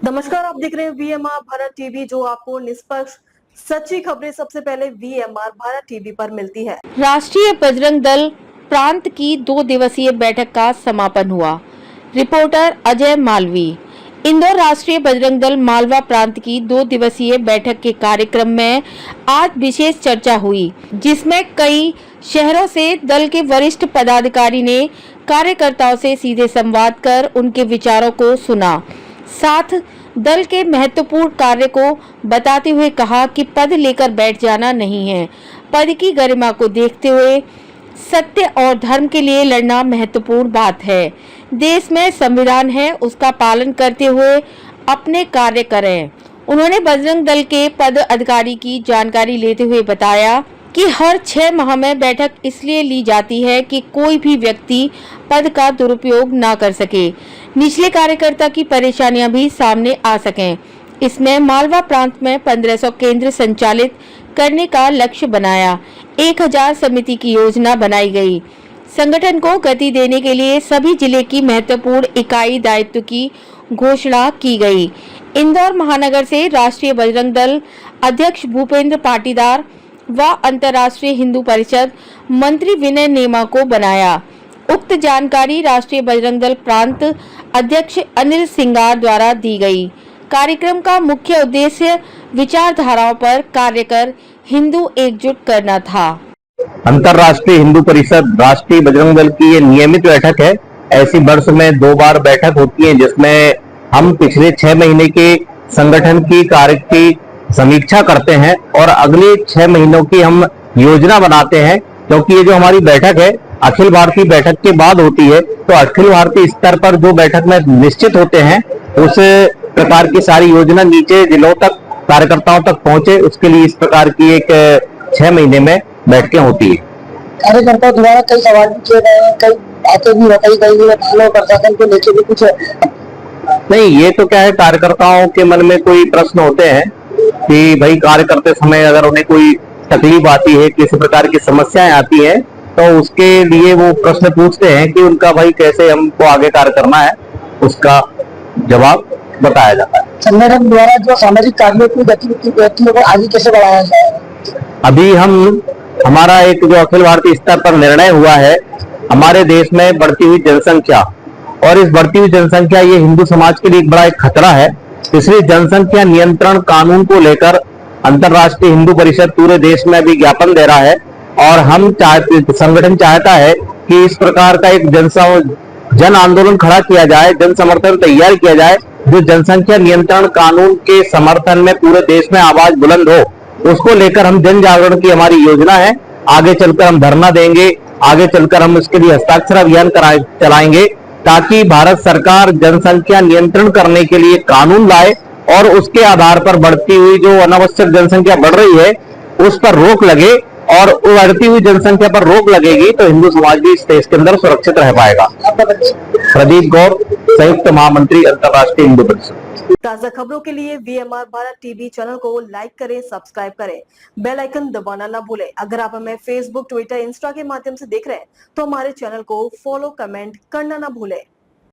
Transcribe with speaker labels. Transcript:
Speaker 1: नमस्कार, आप देख रहे हैं वीएमआर भारत टीवी, जो आपको निष्पक्ष सच्ची खबरें सबसे पहले वीएमआर भारत टीवी पर मिलती है।
Speaker 2: राष्ट्रीय बजरंग दल प्रांत की 2 दिवसीय बैठक का समापन हुआ। रिपोर्टर अजय मालवी। इंदौर राष्ट्रीय बजरंग दल मालवा प्रांत की 2 दिवसीय बैठक के कार्यक्रम में आज विशेष चर्चा हुई, जिसमें कई शहरों से दल के वरिष्ठ पदाधिकारी ने कार्यकर्ताओं से सीधे संवाद कर उनके विचारों को सुना। साथ दल के महत्वपूर्ण कार्य को बताते हुए कहा कि पद लेकर बैठ जाना नहीं है, पद की गरिमा को देखते हुए सत्य और धर्म के लिए लड़ना महत्वपूर्ण बात है। देश में संविधान है, उसका पालन करते हुए अपने कार्य करें। उन्होंने बजरंग दल के पद अधिकारी की जानकारी लेते हुए बताया कि हर 6 माह में बैठक इसलिए ली जाती है कि कोई भी व्यक्ति पद का दुरुपयोग ना कर सके, निचले कार्यकर्ता की परेशानियां भी सामने आ सकें। इसमें मालवा प्रांत में 1500 केंद्र संचालित करने का लक्ष्य बनाया। 1000 समिति की योजना बनाई गई। संगठन को गति देने के लिए सभी जिले की महत्वपूर्ण इकाई दायित्व की घोषणा की गई। इंदौर महानगर से राष्ट्रीय बजरंग दल अध्यक्ष भूपेंद्र पाटीदार व अंतर्राष्ट्रीय हिंदू परिषद मंत्री विनय नेमा को बनाया। उक्त जानकारी राष्ट्रीय बजरंग दल प्रांत अध्यक्ष अनिल सिंगार द्वारा दी गई। कार्यक्रम का मुख्य उद्देश्य विचारधाराओं पर कार्य कर हिंदू एकजुट करना था।
Speaker 3: अंतर्राष्ट्रीय हिंदू परिषद राष्ट्रीय बजरंग दल की ये नियमित बैठक है। ऐसी वर्ष में 2 बार बैठक होती है, जिसमें हम पिछले 6 महीने के संगठन की कार्य की समीक्षा करते हैं और अगले 6 महीनों की हम योजना बनाते हैं। क्योंकि ये जो हमारी बैठक है अखिल भारतीय बैठक के बाद होती है, तो अखिल भारतीय स्तर पर जो बैठक में निश्चित होते हैं उस प्रकार की सारी योजना नीचे जिलों तक कार्यकर्ताओं तक पहुंचे, उसके लिए इस प्रकार की एक 6 महीने में बैठकें होती है।
Speaker 4: कार्यकर्ताओं द्वारा कई सवाल भी किए गए हैं, कई बातें भी बताई गई है, थानों प्रशासन को लेकर भी कुछ
Speaker 3: नहीं, ये तो क्या है, कार्यकर्ताओं के मन में कोई प्रश्न होते हैं कि भाई कार्य करते समय अगर उन्हें कोई तकलीफ आती है, किसी प्रकार की समस्याएं आती है, तो उसके लिए वो प्रश्न पूछते हैं कि उनका भाई कैसे हमको आगे कार्य करना है, उसका जवाब बताया जाता है।
Speaker 4: संगठन द्वारा जो सामाजिक कार्यों की गतिविधियों को आगे कैसे बढ़ाया जाए?
Speaker 3: अभी हमारा एक जो अखिल भारतीय स्तर पर निर्णय हुआ है, हमारे देश में बढ़ती हुई जनसंख्या, और इस बढ़ती हुई जनसंख्या ये हिंदू समाज के लिए एक बड़ा एक खतरा है। इसलिए जनसंख्या नियंत्रण कानून को लेकर अंतर्राष्ट्रीय हिंदू परिषद पूरे देश में अभी ज्ञापन दे रहा है, और संगठन चाहता है कि इस प्रकार का एक जन आंदोलन खड़ा किया जाए, जन समर्थन तैयार किया जाए, जो जनसंख्या नियंत्रण कानून के समर्थन में पूरे देश में आवाज बुलंद हो। उसको लेकर हम जन जागरण की हमारी योजना है। आगे चलकर हम धरना देंगे, आगे चलकर हम इसके लिए हस्ताक्षर अभियान चलाएंगे, ताकि भारत सरकार जनसंख्या नियंत्रण करने के लिए कानून लाए और उसके आधार पर बढ़ती हुई जो अनावश्यक जनसंख्या बढ़ रही है उस पर रोक लगे, और बढ़ती हुई जनसंख्या पर रोक लगेगी तो हिंदू समाज भी इस देश के अंदर सुरक्षित रह पाएगा। प्रदीप गौर, संयुक्त महामंत्री अंतर्राष्ट्रीय हिंदू परिषद।
Speaker 1: ताजा खबरों के लिए वीएमआर भारत टीवी चैनल को लाइक करें, सब्सक्राइब करें, बेल आइकन दबाना ना भूलें। अगर आप हमें फेसबुक, ट्विटर, इंस्टा के माध्यम से देख रहे हैं तो हमारे चैनल को फॉलो, कमेंट करना ना भूलें।